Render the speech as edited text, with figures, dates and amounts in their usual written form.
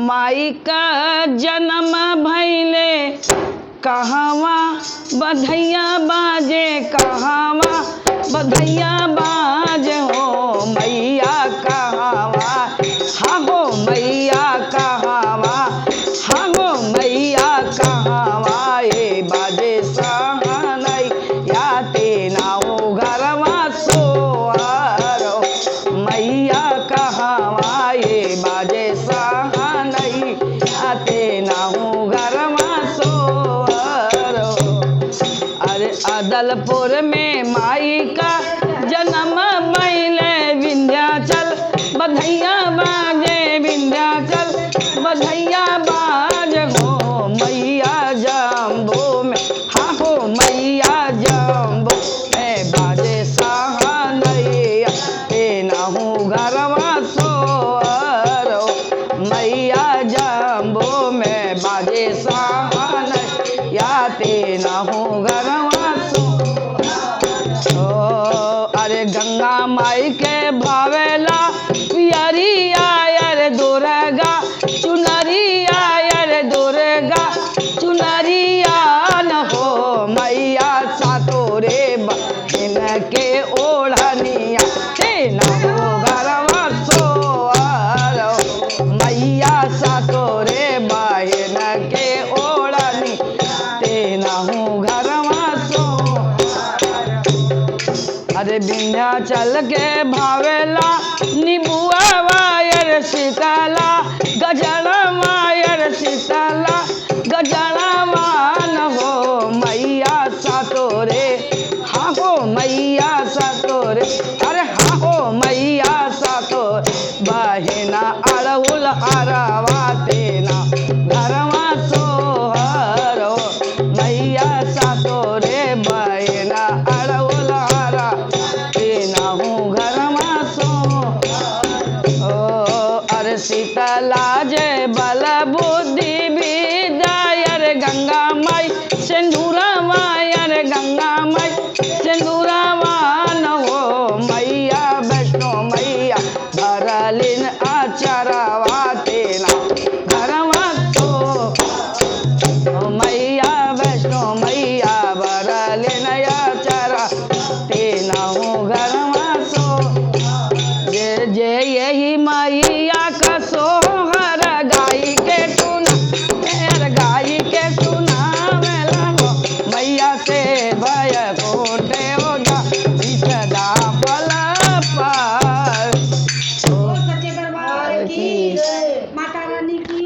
माई का जन्म भैले कहवा बधैया बाजे, कहवा बधैया बाजे हो मैया कहवा, हाँ हो मैया कहवा, हाँ हो मैया कहवा ये बाजे सहनई या तेना हो घरवा सोहरो मैया कहवा ये बाजे सहनई या तेना हो घरवा सोहरो। अरे अदलपुर में माई का जन्म भैले विंध्याचल बधैया बाजे, विंध्याचल बधैया बाज हो मैया जम्बो में, हाँ हो मैया जम्बो में बाजे सहनैया तेना हूँ घरवा सोहरो मैया जम्बो में बाजे सहनैया तेना हूँ घरवा सोहरो। अरे गंगा माई के भावेला पियरिया अरे दुर्गा चुनरिया, अरे दुर्गा चुनरिया न हो मैया सातोरे बहन के ओढ़निया तेना हो घरवा सोहरो मैया सातोरे बहन के ओढ़नी तेना हो घरवा सोहरो। अरे विंध्याचल के भावेला निबुआ वायर शीतला गजरा वायर शीतला गजरा मान हो मैया सातोरे, हाँ हो मैया सातोरे, अरे हाँ हो मैया सातोरे बहिना अड़हुल हरवा तेना घरवा सोहरो मैया सातोरे बहिना अड़हुल हरा तेना हूँ घरवा सोहरो। अरे शीतला जय बल बुद्धि विद्या गंगा माई सिंदूरा मायर गंगा माई सिंदूरा मान हो मैया वैष्णो मैया भरलिन आचरवा तेना घरवा तो मैया वैष्णो मैया भरलिन आचरा तेना हूँ घरवा सो। जे जे यही मैया का सोहर गाई के टूना गाई के टूना लगो मैया से भय कोटे हो जा सदा पल पर। सच्चे दरबार की माता रानी की